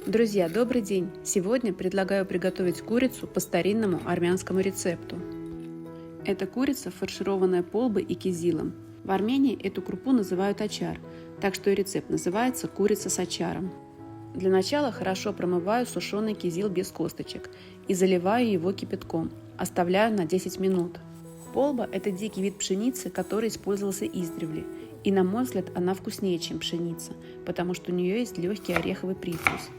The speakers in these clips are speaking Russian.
Друзья, добрый день! Сегодня предлагаю приготовить курицу по старинному армянскому рецепту. Это курица, фаршированная полбой и кизилом. В Армении эту крупу называют ачар, так что и рецепт называется курица с ачаром. Для начала хорошо промываю сушеный кизил без косточек и заливаю его кипятком, оставляю на 10 минут. Полба – это дикий вид пшеницы, который использовался издревле, и на мой взгляд она вкуснее, чем пшеница, потому что у нее есть легкий ореховый привкус.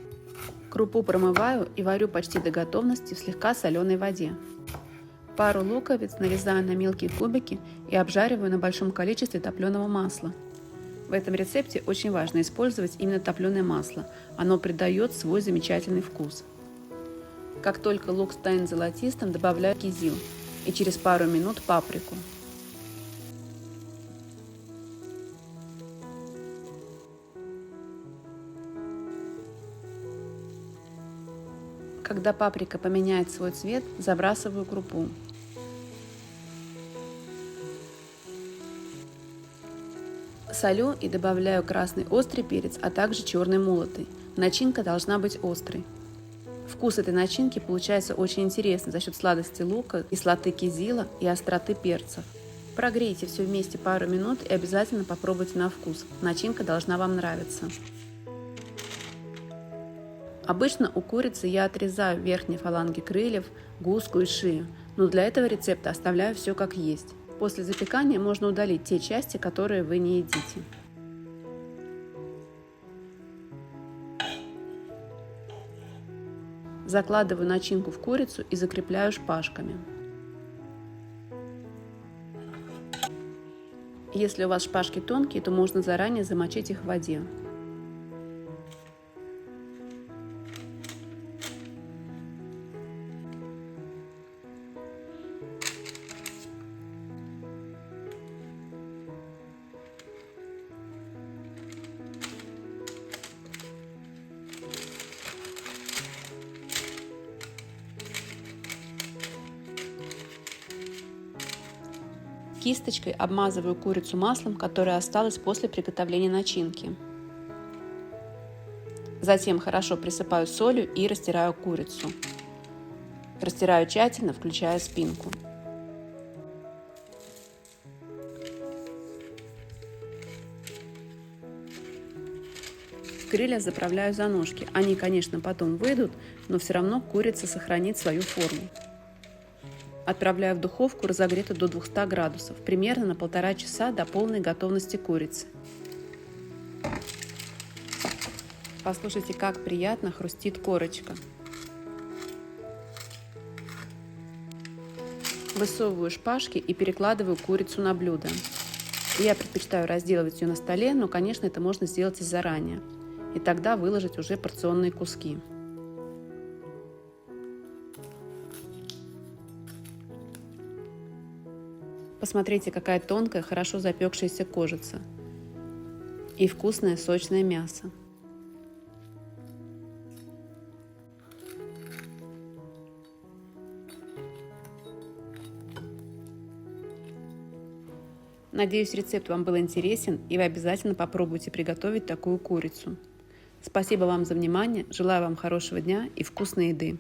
Крупу промываю и варю почти до готовности в слегка соленой воде. Пару луковиц нарезаю на мелкие кубики и обжариваю на большом количестве топленого масла. В этом рецепте очень важно использовать именно топленое масло, оно придает свой замечательный вкус. Как только лук станет золотистым, добавляю кизил и через пару минут паприку. Когда паприка поменяет свой цвет, забрасываю крупу. Солю и добавляю красный острый перец, а также черный молотый. Начинка должна быть острой. Вкус этой начинки получается очень интересный за счет сладости лука, кислоты кизила и остроты перцев. Прогрейте все вместе пару минут и обязательно попробуйте на вкус. Начинка должна вам нравиться. Обычно у курицы я отрезаю верхние фаланги крыльев, гуску и шею, но для этого рецепта оставляю все как есть. После запекания можно удалить те части, которые вы не едите. Закладываю начинку в курицу и закрепляю шпажками. Если у вас шпажки тонкие, то можно заранее замочить их в воде. Кисточкой обмазываю курицу маслом, которое осталось после приготовления начинки. Затем хорошо присыпаю солью и растираю курицу. Растираю тщательно, включая спинку. В крылья заправляю за ножки. Они, конечно, потом выйдут, но все равно курица сохранит свою форму. Отправляю в духовку, разогретую до 200 градусов, примерно на 1,5 часа до полной готовности курицы. Послушайте, как приятно хрустит корочка. Высовываю шпажки и перекладываю курицу на блюдо. Я предпочитаю разделывать ее на столе, но, конечно, это можно сделать и заранее. И тогда выложить уже порционные куски. Посмотрите, какая тонкая, хорошо запекшаяся кожица и вкусное сочное мясо. Надеюсь, рецепт вам был интересен, и вы обязательно попробуйте приготовить такую курицу. Спасибо вам за внимание, желаю вам хорошего дня и вкусной еды.